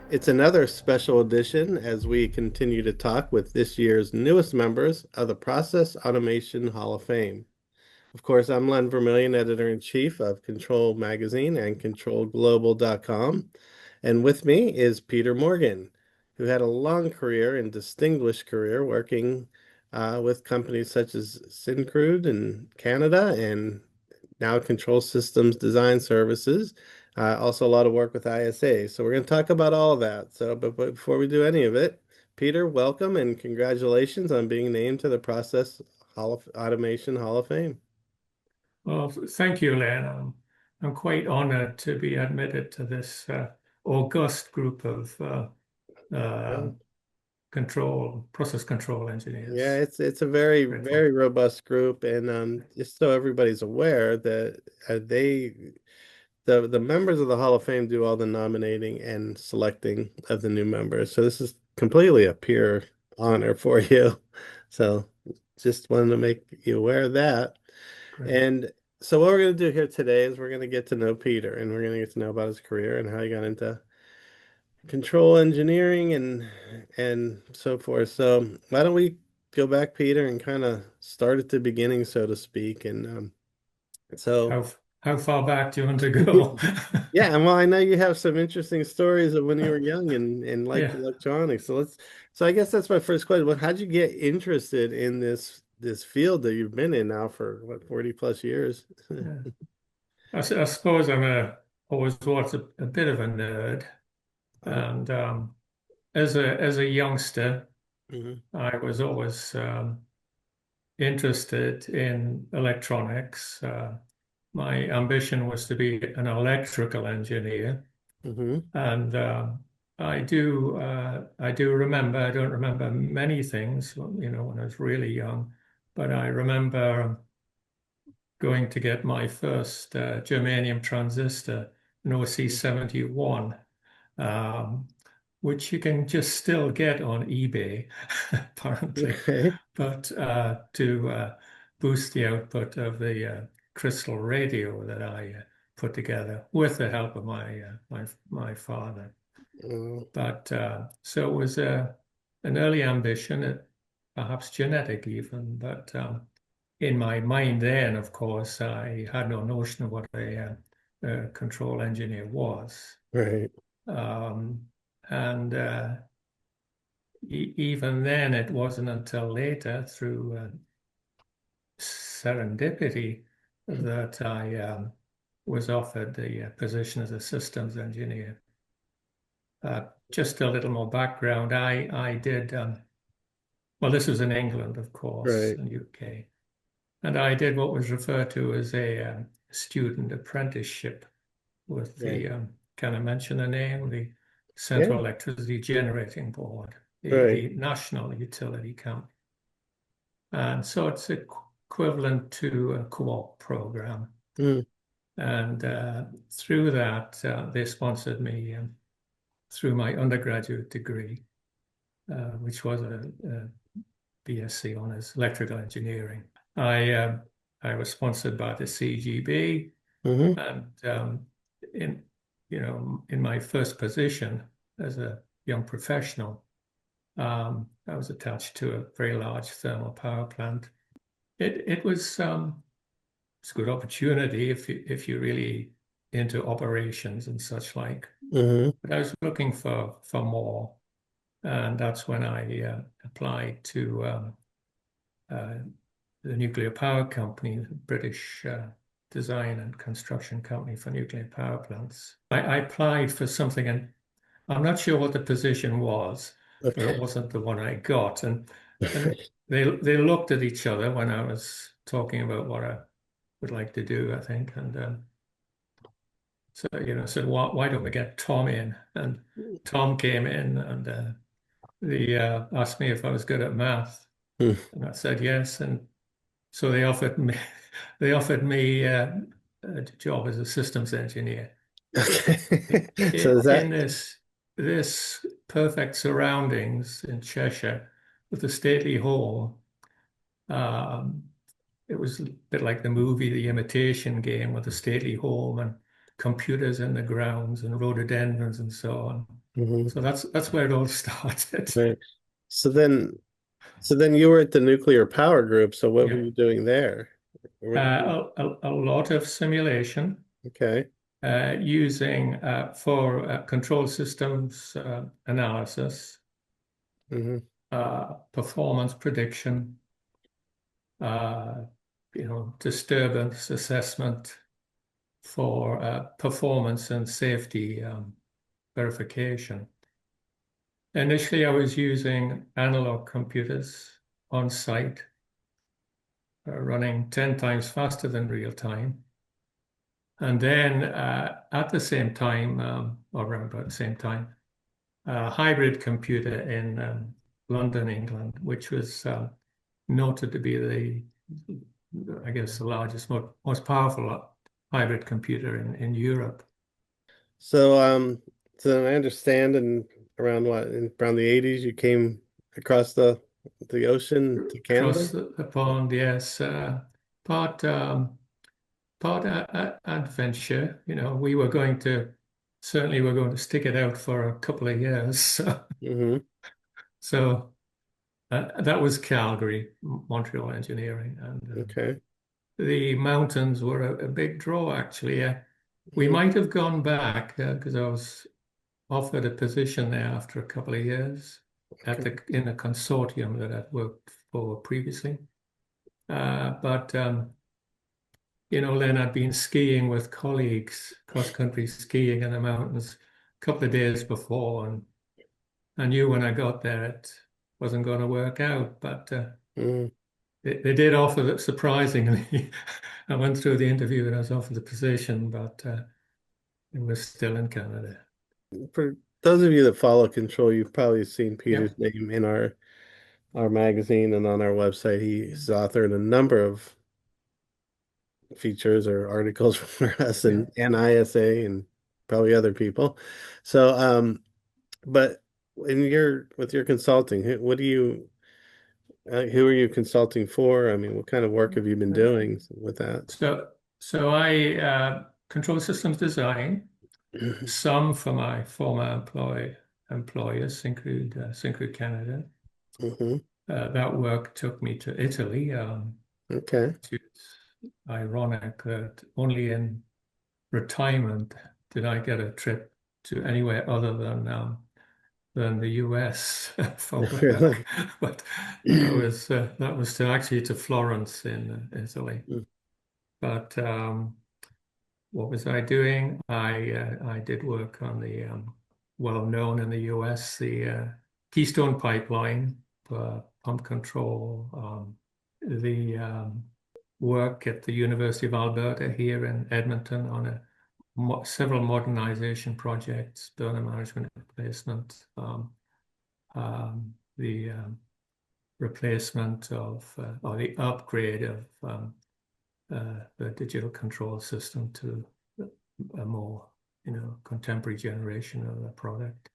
It's another special edition as we continue to talk with this year's newest members of the Process Automation Hall of Fame. Of course, I'm Len Vermillion, editor-in-chief of Control Magazine and ControlGlobal.com. And with me is Peter Morgan, who had a long career and distinguished career working with companies such as Syncrude in Canada and now Control Systems Design Services. Also, a lot of work with ISA. So, we're going to talk about all of that. But before we do any of it, Peter, welcome and congratulations on being named to the Process Automation Hall of Fame. Well, thank you, Len. I'm quite honored to be admitted to this august group of Yeah. process control Yeah, engineers. it's a very Grateful. very robust group, and just so everybody's aware that they the members of the Hall of Fame do all the nominating and selecting of the new members. So this is completely a pure honor for you. So just wanted to make you aware of that. Great. And so what we're going to do here today is we're going to get to know Peter, and we're going to get to know about his career and how he got into control engineering and so forth. So why don't we go back, Peter, and kind of start at the beginning, so to speak. And so How how far back do you want to go? yeah, and well, I know you have some interesting stories of when you were young and liked Yeah. electronics. So I guess that's my first question. Well, how'd you get interested in this field that you've been in now for what, 40 plus years? Yeah. I suppose always was a bit of a nerd, Oh, and as a youngster, mhm. I was always interested in electronics. My ambition was to be an electrical engineer, Hmm. and I do remember. I don't remember many things, when I was really young, but I remember going to get my first germanium transistor, an OC71, um, which you can just still get on eBay, apparently, Okay. but to boost the output of the crystal radio that I put together with the help of my father. Uh, But so it was an early ambition, perhaps genetic even, but in my mind then, of course, I had no notion of what a control engineer was. right. Um, and even then, it wasn't until later, through serendipity, that I was offered the position as a systems engineer. Just a little more background. I did, well, this was in England, of course, Right. and UK. And I did what was referred to as a student apprenticeship with Right. the, can I mention the name? The Yeah. Central Electricity Generating Board, Right. the national utility company. And so it's equivalent to a co-op program. Mm, And through that, they sponsored me through my undergraduate degree, which was a BSc honors electrical engineering. I uh, I was sponsored by the CGB, hmm. and in in my first position as a young professional, I was attached to a very large thermal power plant. It was it's a good opportunity if you're really into operations and such like. Hmm. But I was looking for more, and that's when I applied to uh, the nuclear power company, the British design and construction company for nuclear power plants. I applied for something, and I'm not sure what the position was, but it Okay. wasn't the one I got. And they looked at each other when I was talking about what I would like to do, I think, and so said, why don't we get Tom in? And Tom came in, and they asked me if I was good at math, Mm. and I said yes, and so they offered me they offered me a job as a systems engineer Okay. So is in that this perfect surroundings in Cheshire with a stately home. Um, it was a bit like the movie The Imitation Game, with a stately home and computers in the grounds and rhododendrons and so on. Hmm. So that's where it all started. Right. So then, so then you were at the nuclear power group. So what were Yeah. you doing there? A lot of simulation Okay. using for control systems analysis, Hmm. performance prediction, uh, disturbance assessment for performance and safety verification. Initially, I was using analog computers on site, running 10 times faster than real time. And then at the same time, or around about the same time, a hybrid computer in London, England, which was noted to be I guess, the largest, most powerful hybrid computer in Europe. So, so then I understand, and around around the 80s, you came across the ocean to Canada. Across the pond, yes, part adventure. We were going to certainly we're going to stick it out for a couple of years. Hmm. So that was Calgary, Montreal Engineering, and Okay. the mountains were a big draw, actually. We Mhm. might have gone back because I was offered a position there after a couple of years Okay. in a consortium that I'd worked for previously. But then I'd been skiing with colleagues, cross-country skiing in the mountains a couple of days before, and I knew when I got there it wasn't going to work out. But Mm. they did offer that, surprisingly. I went through the interview and I was offered the position, but it was still in Canada. For those of you that follow Control, you've probably seen Peter's Yep. name in our magazine and on our website. He's authored a number of features or articles for us Yeah. and ISA and probably other people. So, but in your with your consulting, what do you who are you consulting for? I mean, what kind of work have you been Uh, doing with that? so I control systems design, some for my former employers, Syncrude Canada. Hmm. That work took me to Italy. Okay. It's ironic that only in retirement did I get a trip to anywhere other than the US for work. Really? But that was to Florence in Italy. But what was I doing? I did work on the well known in the US, the Keystone Pipeline for pump control. The work at the University of Alberta here in Edmonton on several modernization projects, burner management replacement, the replacement of or the upgrade of the digital control system to a more contemporary generation of the product.